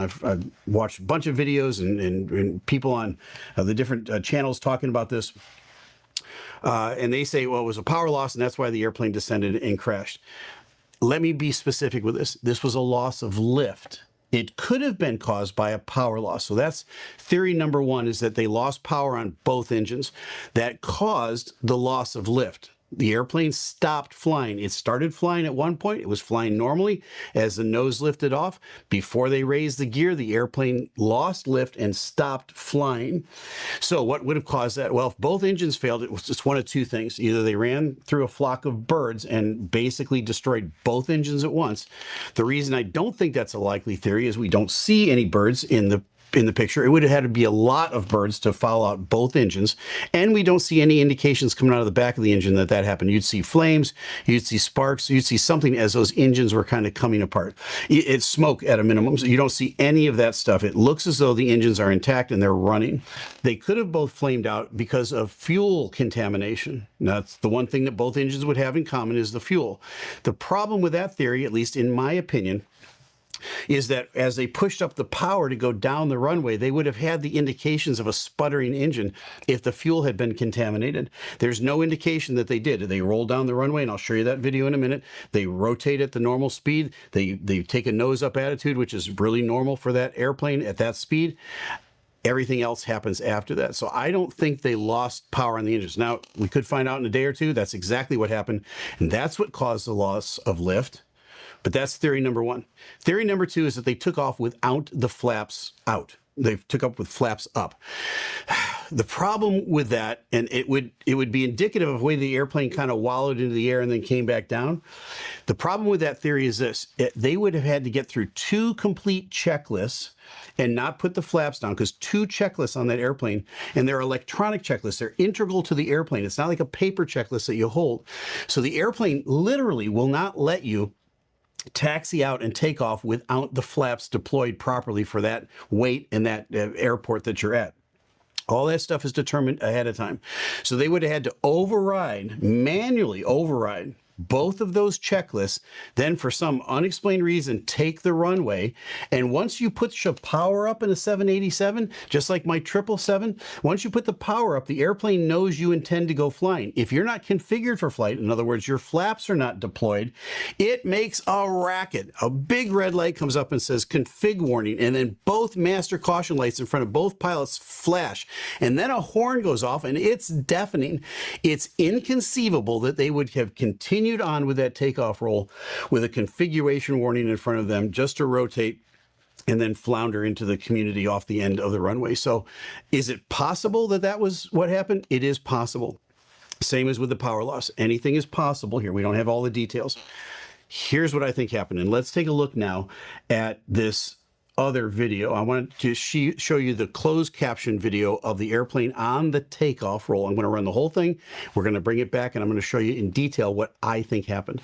I've watched a bunch of videos and people on the different channels talking about this. And they say, well, it was a power loss, and that's why the airplane descended and crashed. Let me be specific with this. This was a loss of lift. It could have been caused by a power loss. So that's theory number one, is that they lost power on both engines. That caused the loss of lift. The airplane stopped flying. It started flying at one point. It was flying normally as the nose lifted off. Before they raised the gear, the airplane lost lift and stopped flying. So what would have caused that? Well, if both engines failed, it was just one of two things. Either they ran through a flock of birds and basically destroyed both engines at once. The reason I don't think that's a likely theory is we don't see any birds in the picture. It would have had to be a lot of birds to foul out both engines, and we don't see any indications coming out of the back of the engine that that happened. You'd see flames, you'd see sparks, you'd see something as those engines were kind of coming apart. It's smoke at a minimum, so you don't see any of that stuff. It looks as though the engines are intact and they're running. They could have both flamed out because of fuel contamination. Now, that's the one thing that both engines would have in common, is the fuel. The problem with that theory, at least in my opinion, is that as they pushed up the power to go down the runway, they would have had the indications of a sputtering engine if the fuel had been contaminated. There's no indication that they did. They roll down the runway, and I'll show you that video in a minute. They rotate at the normal speed. They take a nose up attitude, which is really normal for that airplane at that speed. Everything else happens after that. So I don't think they lost power on the engines. Now, we could find out in a day or two. That's exactly what happened, and that's what caused the loss of lift. But that's theory number one. Theory number two is that they took off without the flaps out. They took up with flaps up. The problem with that, and it would be indicative of the way the airplane kind of wallowed into the air and then came back down. The problem with that theory is this: they would have had to get through two complete checklists and not put the flaps down, because two checklists on that airplane, and they're electronic checklists. They're integral to the airplane. It's not like a paper checklist that you hold. So the airplane literally will not let you taxi out and take off without the flaps deployed properly for that weight and that airport that you're at. All that stuff is determined ahead of time. So they would have had to manually override both of those checklists, then for some unexplained reason take the runway. And once you put your power up in a 787, just like my 777, once you put the power up, the airplane knows you intend to go flying. If you're not configured for flight, in other words, your flaps are not deployed, it makes a racket. A big red light comes up and says config warning, and then both master caution lights in front of both pilots flash, and then a horn goes off, and it's deafening. It's inconceivable that they would have continued on with that takeoff roll with a configuration warning in front of them just to rotate and then flounder into the community off the end of the runway. So is it possible that that was what happened? It is possible. Same as with the power loss. Anything is possible here. We don't have all the details. Here's what I think happened. And let's take a look now at this other video. I wanted to show you the closed caption video of the airplane on the takeoff roll. I'm going to run the whole thing. We're going to bring it back, and I'm going to show you in detail what I think happened.